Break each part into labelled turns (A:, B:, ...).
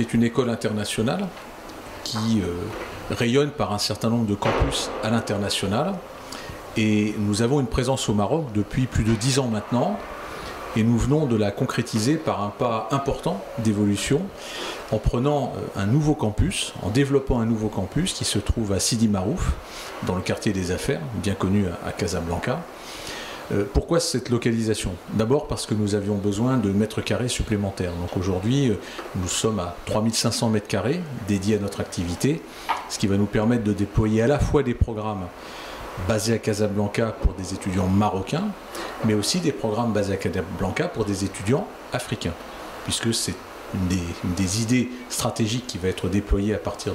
A: est une école internationale qui rayonne par un certain nombre de campus à l'international. Et nous avons une présence au Maroc depuis plus de 10 ans maintenant. Et nous venons de la concrétiser par un pas important d'évolution en prenant un nouveau campus, en développant un nouveau campus qui se trouve à Sidi Marouf, dans le quartier des Affaires, bien connu à Casablanca. Pourquoi cette localisation? D'abord parce que nous avions besoin de mètres carrés supplémentaires. Donc aujourd'hui, nous sommes à 3500 mètres carrés dédiés à notre activité, ce qui va nous permettre de déployer à la fois des programmes basés à Casablanca pour des étudiants marocains, mais aussi des programmes basés à Casablanca pour des étudiants africains, puisque c'est une des idées stratégiques qui va être déployée à partir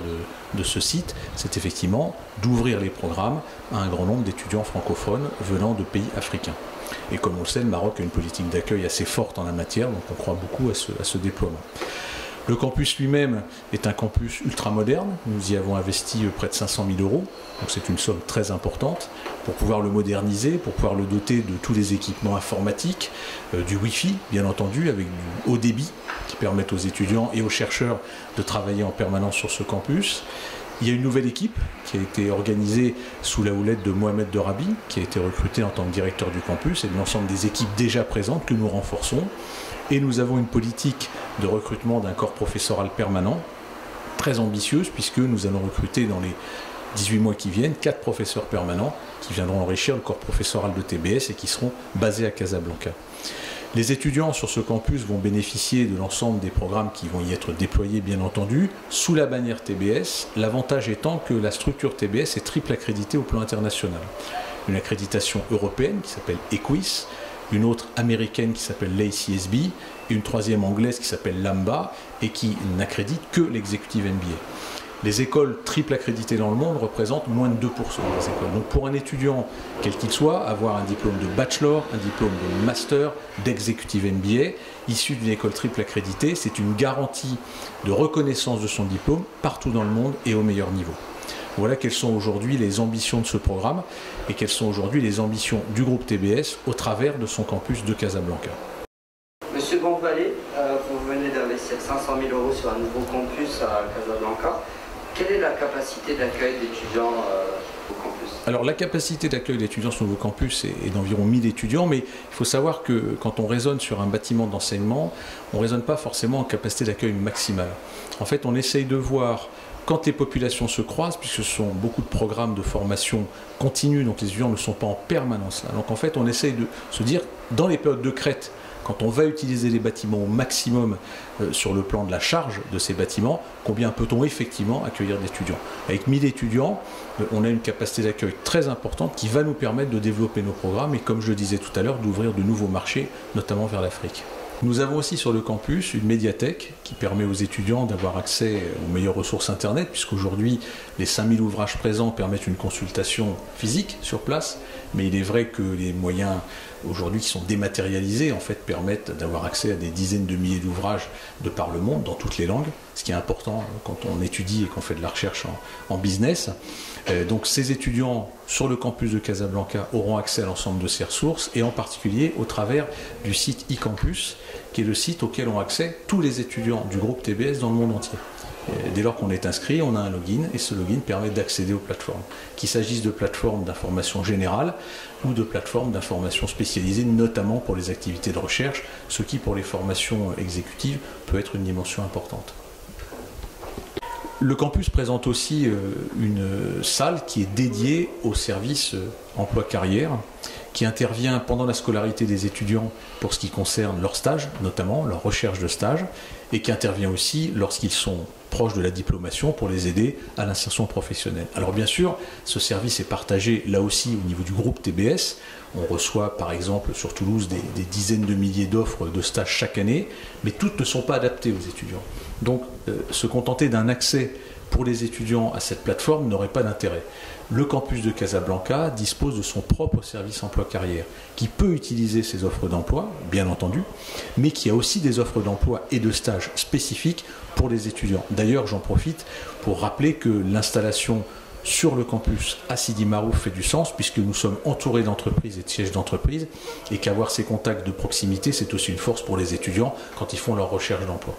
A: de ce site, c'est effectivement d'ouvrir les programmes à un grand nombre d'étudiants francophones venant de pays africains. Et comme on le sait, le Maroc a une politique d'accueil assez forte en la matière, donc on croit beaucoup à ce déploiement. Le campus lui-même est un campus ultra moderne. Nous y avons investi près de 500 000 €. Donc c'est une somme très importante pour pouvoir le moderniser, pour pouvoir le doter de tous les équipements informatiques, du Wi-Fi, bien entendu, avec du haut débit qui permettent aux étudiants et aux chercheurs de travailler en permanence sur ce campus. Il y a une nouvelle équipe qui a été organisée sous la houlette de Mohamed Derabi, qui a été recruté en tant que directeur du campus, et de l'ensemble des équipes déjà présentes que nous renforçons. Et nous avons une politique de recrutement d'un corps professoral permanent, très ambitieuse, puisque nous allons recruter dans les 18 mois qui viennent 4 professeurs permanents qui viendront enrichir le corps professoral de TBS et qui seront basés à Casablanca. Les étudiants sur ce campus vont bénéficier de l'ensemble des programmes qui vont y être déployés, bien entendu, sous la bannière TBS, l'avantage étant que la structure TBS est triple accréditée au plan international. Une accréditation européenne qui s'appelle EQUIS, une autre américaine qui s'appelle l'ACSB, et une troisième anglaise qui s'appelle LAMBA, et qui n'accrédite que l'executive MBA. Les écoles triple accréditées dans le monde représentent moins de 2% des écoles. Donc pour un étudiant, quel qu'il soit, avoir un diplôme de bachelor, un diplôme de master, d'executive MBA, issu d'une école triple accréditée, c'est une garantie de reconnaissance de son diplôme partout dans le monde et au meilleur niveau. Voilà quelles sont aujourd'hui les ambitions de ce programme et quelles sont aujourd'hui les ambitions du groupe TBS au travers de son campus de Casablanca.
B: Monsieur Bonvalet, vous venez d'investir 500 000 € sur un nouveau campus à Casablanca. Quelle est la capacité d'accueil d'étudiants au campus?
A: Alors la capacité d'accueil d'étudiants sur le nouveau campus est d'environ 1000 étudiants, mais il faut savoir que quand on raisonne sur un bâtiment d'enseignement, on ne raisonne pas forcément en capacité d'accueil maximale. En fait, on essaye de voir quand les populations se croisent, puisque ce sont beaucoup de programmes de formation continue, donc les étudiants ne sont pas en permanence là. Donc en fait, on essaye de se dire, dans les périodes de crête, quand on va utiliser les bâtiments au maximum sur le plan de la charge de ces bâtiments, combien peut-on effectivement accueillir d'étudiants? Avec 1000 étudiants, on a une capacité d'accueil très importante qui va nous permettre de développer nos programmes et, comme je le disais tout à l'heure, d'ouvrir de nouveaux marchés, notamment vers l'Afrique. Nous avons aussi sur le campus une médiathèque qui permet aux étudiants d'avoir accès aux meilleures ressources Internet, puisqu'aujourd'hui, les 5000 ouvrages présents permettent une consultation physique sur place, mais il est vrai que les moyens aujourd'hui qui sont dématérialisés en fait permettent d'avoir accès à des dizaines de milliers d'ouvrages de par le monde, dans toutes les langues, ce qui est important quand on étudie et qu'on fait de la recherche en business. Donc ces étudiants sur le campus de Casablanca auront accès à l'ensemble de ces ressources, et en particulier au travers du site e-campus, qui est le site auquel ont accès tous les étudiants du groupe TBS dans le monde entier. Dès lors qu'on est inscrit, on a un login, et ce login permet d'accéder aux plateformes, qu'il s'agisse de plateformes d'information générale ou de plateformes d'information spécialisées, notamment pour les activités de recherche, ce qui pour les formations exécutives peut être une dimension importante. Le campus présente aussi une salle qui est dédiée au service emploi-carrière, qui intervient pendant la scolarité des étudiants pour ce qui concerne leur stage, notamment leur recherche de stage, et qui intervient aussi lorsqu'ils sont proches de la diplomation pour les aider à l'insertion professionnelle. Alors bien sûr, ce service est partagé là aussi au niveau du groupe TBS. On reçoit par exemple sur Toulouse des dizaines de milliers d'offres de stages chaque année, mais toutes ne sont pas adaptées aux étudiants. Donc se contenter d'un accès pour les étudiants à cette plateforme n'aurait pas d'intérêt. Le campus de Casablanca dispose de son propre service emploi-carrière qui peut utiliser ces offres d'emploi, bien entendu, mais qui a aussi des offres d'emploi et de stages spécifiques pour les étudiants. D'ailleurs, j'en profite pour rappeler que l'installation sur le campus à Sidi Marouf fait du sens, puisque nous sommes entourés d'entreprises et de sièges d'entreprises, et qu'avoir ces contacts de proximité, c'est aussi une force pour les étudiants quand ils font leur recherche d'emploi.